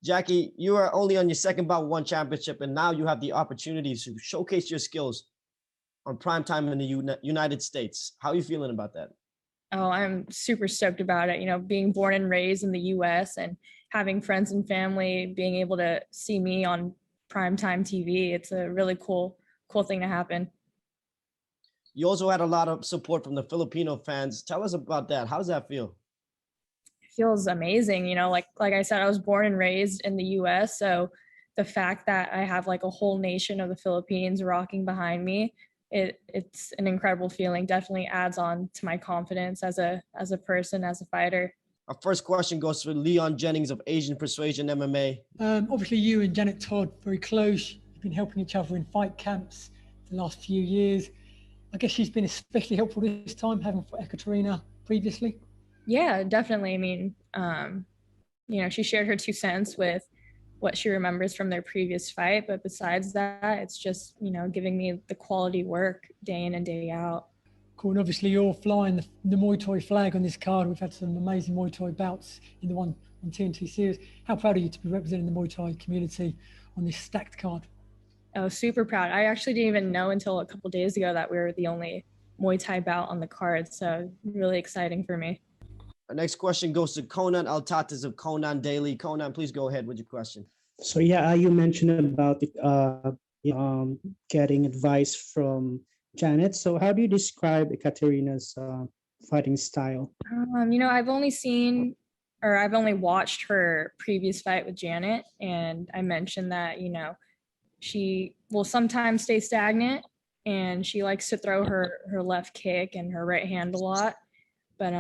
Jackie, you are only on your second bout one championship, and now you have the opportunity to showcase your skills on prime time in the United States. How are you feeling about that? Oh, I'm super stoked about it. You know, being born and raised in the US and having friends and family being able to see me on primetime TV, it's a really cool thing to happen. You also had a lot of support from the Filipino fans. Tell us about that. How does that feel? It feels amazing. You know, like I said, I was born and raised in the US, so the fact that I have like a whole nation of the Philippines rocking behind me, it's an incredible feeling. Definitely adds on to my confidence as a person, as a fighter. Our first question goes to Leon Jennings of Asian Persuasion MMA. Obviously, you and Janet Todd very close. You've been helping each other in fight camps the last few years. I guess she's been especially helpful this time, having fought Ekaterina previously. Yeah, definitely. I mean, you know, she shared her 2 cents with what she remembers from their previous fight. But besides that, it's just, you know, giving me the quality work day in and day out. Cool. And obviously, you're flying the Muay Thai flag on this card. We've had some amazing Muay Thai bouts in the one on TNT series. How proud are you to be representing the Muay Thai community on this stacked card? Oh, super proud. I actually didn't even know until a couple days ago that we were the only Muay Thai bout on the card. So really exciting for me. Our next question goes to Conan Altatas of Conan Daily. Conan, please go ahead with your question. So yeah, you mentioned about getting advice from Janet. So how do you describe Ekaterina's fighting style? You know, I've only watched her previous fight with Janet, and I mentioned that, you know, she will sometimes stay stagnant, and she likes to throw her left kick and her right hand a lot. But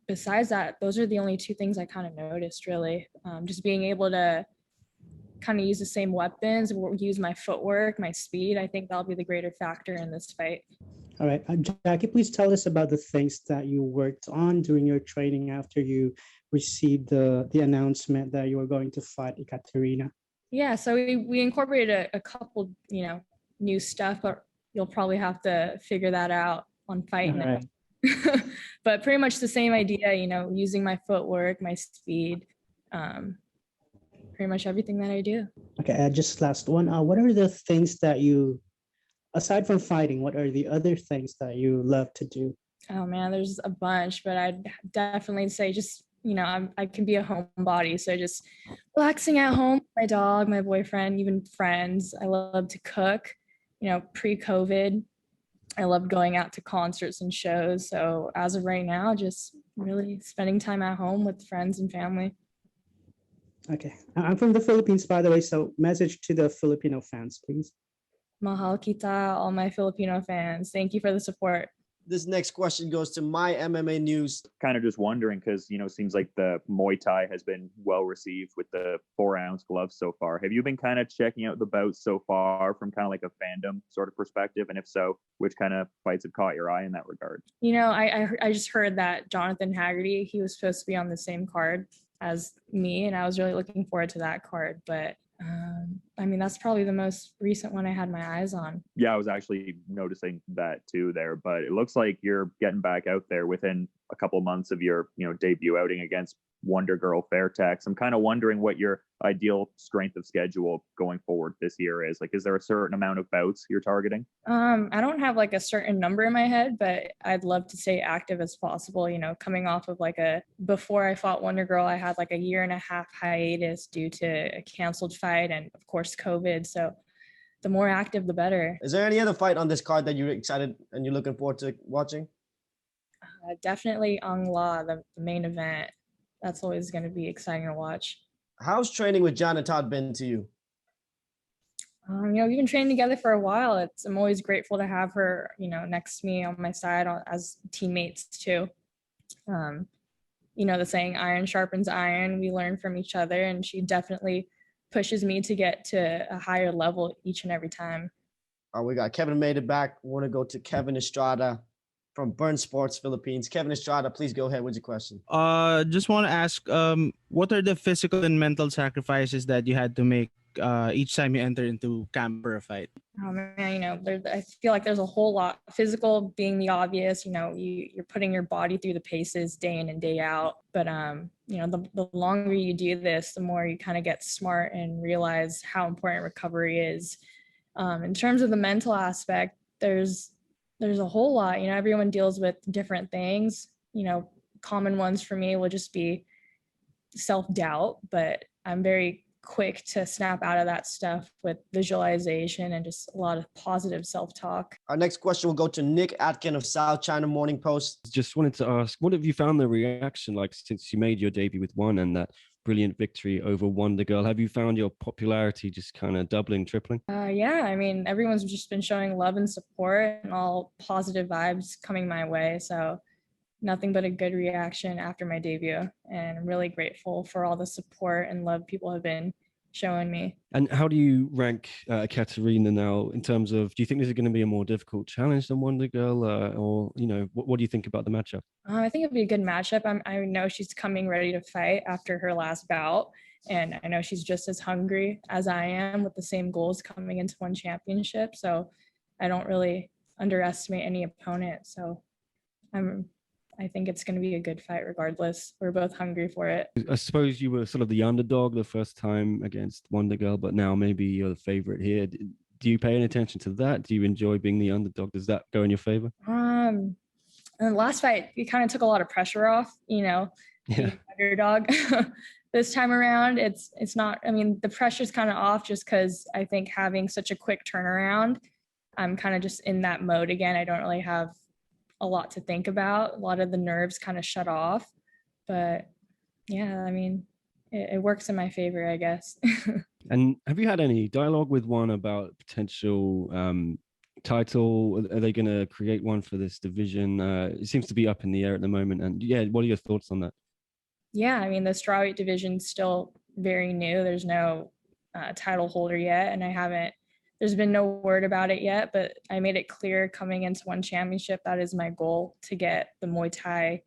besides that, those are the only two things I kind of noticed, really. Just being able to kind of use the same weapons, use my footwork, my speed. I think that'll be the greater factor in this fight. All right, Jackie, please tell us about the things that you worked on during your training after you received the announcement that you were going to fight Ekaterina. Yeah, so we incorporated a couple, you know, new stuff, but you'll probably have to figure that out on fight night. Right. But pretty much the same idea, you know, using my footwork, my speed, pretty much everything that I do. Okay, just last one. What are the things that you, aside from fighting, what are the other things that you love to do? Oh man, there's a bunch, but I'd definitely say just, you know, I can be a homebody. So just relaxing at home, my dog, my boyfriend, even friends. I love to cook, you know, pre-COVID. I loved going out to concerts and shows. So as of right now, just really spending time at home with friends and family. Okay. I'm from the Philippines, by the way. So message to the Filipino fans, please. Mahal kita, all my Filipino fans. Thank you for the support. This next question goes to My MMA News. Kind of just wondering, because, you know, it seems like the Muay Thai has been well received with the 4-ounce gloves so far. Have you been kind of checking out the bouts so far from kind of like a fandom sort of perspective? And if so, which kind of fights have caught your eye in that regard? You know, I just heard that Jonathan Haggerty, he was supposed to be on the same card as me, and I was really looking forward to that card. But I mean, that's probably the most recent one I had my eyes on. Yeah, I was actually noticing that too there, but it looks like you're getting back out there within a couple of months of your, you know, debut outing against Wonder Girl Fairtex. I'm kind of wondering what your ideal strength of schedule going forward this year is. Like, is there a certain amount of bouts you're targeting? I don't have like a certain number in my head, but I'd love to stay active as possible. You know, coming off of like before I fought Wonder Girl, I had like a 1.5-year hiatus due to a canceled fight and of course COVID. So the more active, the better. Is there any other fight on this card that you're excited and you're looking forward to watching? Definitely Ang La, the main event. That's always going to be exciting to watch. How's training with Janet Todd been to you? You know, we've been training together for a while. I'm always grateful to have her, you know, next to me on my side as teammates too. You know, the saying iron sharpens iron. We learn from each other, and she definitely pushes me to get to a higher level each and every time. We got Kevin made it back. We want to go to Kevin Estrada from Burn Sports Philippines. Kevin Estrada, please go ahead with your question. Just want to ask, what are the physical and mental sacrifices that you had to make each time you enter into camp for a fight? Oh man, I feel like there's a whole lot. Physical being the obvious, you're putting your body through the paces day in and day out. But the longer you do this, the more you kind of get smart and realize how important recovery is. In terms of the mental aspect, there's a whole lot. Everyone deals with different things. Common ones for me will just be self-doubt, but I'm very quick to snap out of that stuff with visualization and just a lot of positive self-talk. Our next question will go to Nick Atkin of South China Morning Post. Just wanted to ask, what have you found the reaction like since you made your debut with One and that brilliant victory over Wonder Girl? Have you found your popularity just kind of doubling, tripling? Yeah, I mean, everyone's just been showing love and support and all positive vibes coming my way. So nothing but a good reaction after my debut. And I'm really grateful for all the support and love people have been showing me. And how do you rank Ekaterina now in terms of, do you think this is going to be a more difficult challenge than Wonder Girl? Or, what do you think about the matchup? I think it'd be a good matchup. I know she's coming ready to fight after her last bout. And I know she's just as hungry as I am with the same goals coming into one championship. So I don't really underestimate any opponent. So I think it's going to be a good fight regardless. We're both hungry for it. I suppose you were sort of the underdog the first time against Wonder Girl, but now maybe you're the favorite here. Do you pay any attention to that? Do you enjoy being the underdog? Does that go in your favor? In the last fight, it kind of took a lot of pressure off, Yeah. being underdog. This time around, it's not, I mean, the pressure's kind of off just because I think having such a quick turnaround, I'm kind of just in that mode again. I don't really have a lot to think about. A lot of the nerves kind of shut off. But yeah, I mean, it works in my favor, I guess. And have you had any dialogue with One about potential title? Are they going to create one for this division? It seems to be up in the air at the moment. And yeah, what are your thoughts on that? Yeah, I mean, the strawweight division's still very new. There's no title holder yet, and there's been no word about it yet, but I made it clear coming into one championship, that is my goal, to get the Muay Thai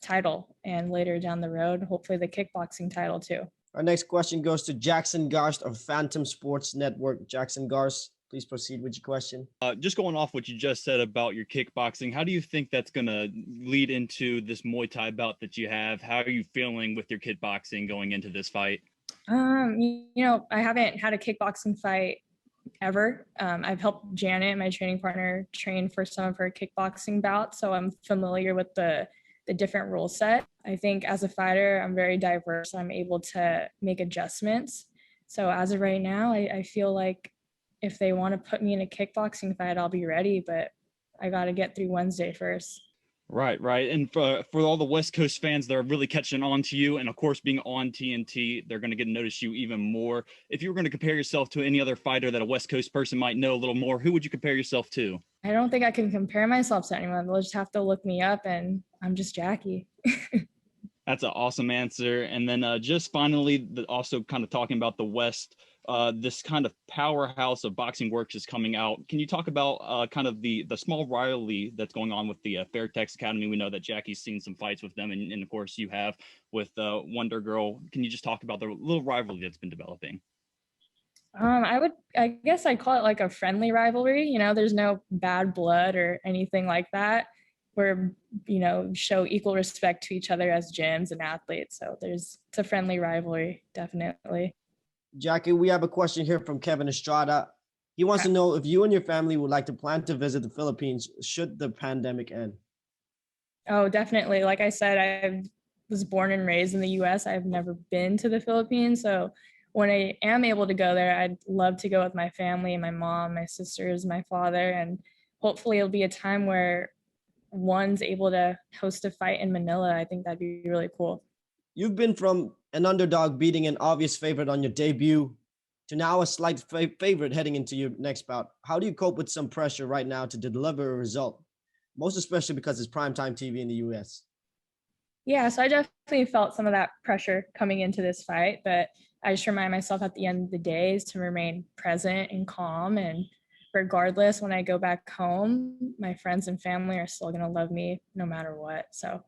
title, and later down the road, hopefully the kickboxing title too. Our next question goes to Jackson Garst of Phantom Sports Network. Jackson Garst, please proceed with your question. Just going off what you just said about your kickboxing, how do you think that's going to lead into this Muay Thai bout that you have? How are you feeling with your kickboxing going into this fight? I haven't had a kickboxing fight ever. I've helped Janet, my training partner, train for some of her kickboxing bouts, so I'm familiar with the different rule set. I think as a fighter, I'm very diverse. I'm able to make adjustments. So as of right now, I feel like if they want to put me in a kickboxing fight, I'll be ready, but I got to get through Wednesday first. Right. And for all the West Coast fans that are really catching on to you, and of course being on TNT, they're going to get to notice you even more. If you were going to compare yourself to any other fighter that a West Coast person might know a little more, who would you compare yourself to? I don't think I can compare myself to anyone. They'll just have to look me up, and I'm just Jackie. That's an awesome answer. And then just finally, also kind of talking about the West, this kind of powerhouse of Boxing Works is coming out. Can you talk about kind of the small rivalry that's going on with the Fairtex Academy? We know that Jackie's seen some fights with them, and of course you have with Wonder Girl. Can you just talk about the little rivalry that's been developing? I guess I'd call it like a friendly rivalry. There's no bad blood or anything like that. We're, show equal respect to each other as gyms and athletes. So it's a friendly rivalry, definitely. Jackie, we have a question here from Kevin Estrada. He wants to know if you and your family would like to plan to visit the Philippines should the pandemic end. Oh, definitely. Like I said, I was born and raised in the US. I've never been to the Philippines. So when I am able to go there, I'd love to go with my family, my mom, my sisters, my father, and hopefully it'll be a time where one's able to host a fight in Manila. I think that'd be really cool. You've been from an underdog beating an obvious favorite on your debut to now a slight favorite heading into your next bout. How do you cope with some pressure right now to deliver a result? Most especially because it's primetime TV in the US. Yeah, so I definitely felt some of that pressure coming into this fight, but I just remind myself at the end of the day is to remain present and calm, and regardless, when I go back home, my friends and family are still going to love me no matter what. So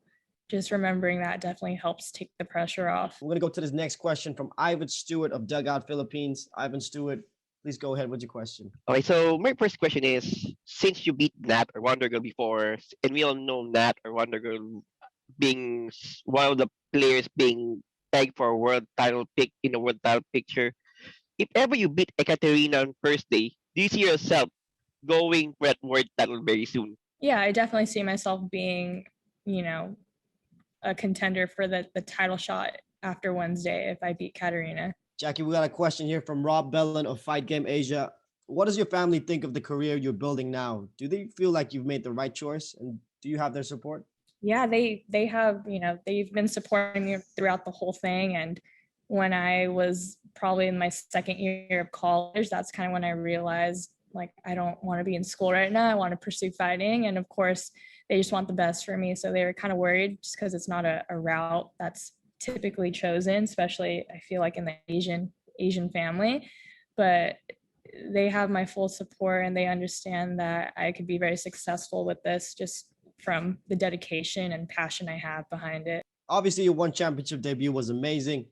just remembering that definitely helps take the pressure off. We're going to go to this next question from Ivan Stewart of Dugout Philippines. Ivan Stewart, please go ahead with your question. Okay, so my first question is, since you beat Nat or Wonder Girl before, and we all know Nat or Wonder Girl being one of the players being pegged for a world title pick in the world title picture, if ever you beat Ekaterina on first day, do you see yourself going for that world title very soon? Yeah, I definitely see myself being, you know, a contender for the title shot after Wednesday if I beat Katerina. Jackie, we got a question here from Rob Bellin of Fight Game Asia. What does your family think of the career you're building now? Do they feel like you've made the right choice, and do you have their support? Yeah, they have, you know, they've been supporting me throughout the whole thing. And when I was probably in my second year of college, that's kind of when I realized, like, I don't want to be in school right now. I want to pursue fighting. And of course, they just want the best for me. So they were kind of worried just because it's not a route that's typically chosen, especially I feel like in the Asian family. But they have my full support, and they understand that I could be very successful with this just from the dedication and passion I have behind it. Obviously, your one championship debut was amazing.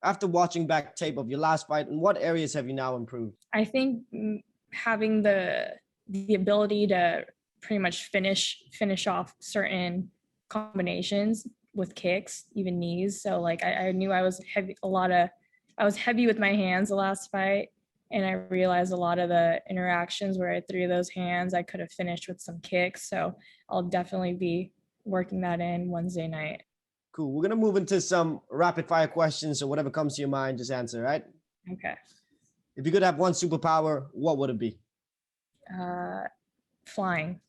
After watching back tape of your last fight, in what areas have you now improved? I think having the ability to pretty much finish off certain combinations with kicks, even knees. So like I knew I was heavy I was heavy with my hands the last fight, and I realized a lot of the interactions where I threw those hands, I could have finished with some kicks. So I'll definitely be working that in Wednesday night. Cool. We're going to move into some rapid fire questions. So whatever comes to your mind, just answer, right? Okay. If you could have one superpower, what would it be? Flying.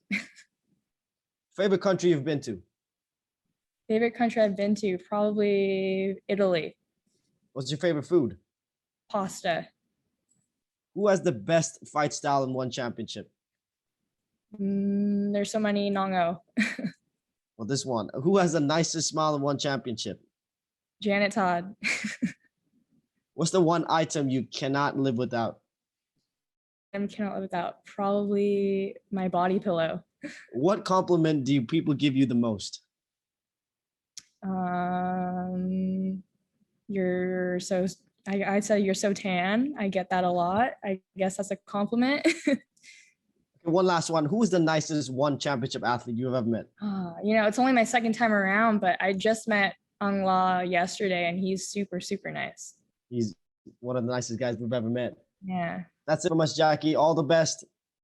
Favorite country you've been to? Favorite country I've been to, probably Italy. What's your favorite food? Pasta. Who has the best fight style in one championship? There's so many. Nongo. Well, this one. Who has the nicest smile in one championship? Janet Todd. What's the one item you cannot live without? I cannot live without, probably my body pillow. What compliment do people give you the most? You're so, I said you're so tan. I get that a lot. I guess that's a compliment. One last one. Who is the nicest one championship athlete you've ever met? You know, it's only my second time around, but I just met Ang La yesterday, and he's super, super nice. He's one of the nicest guys we've ever met. Yeah. That's it from us, Jackie. All the best.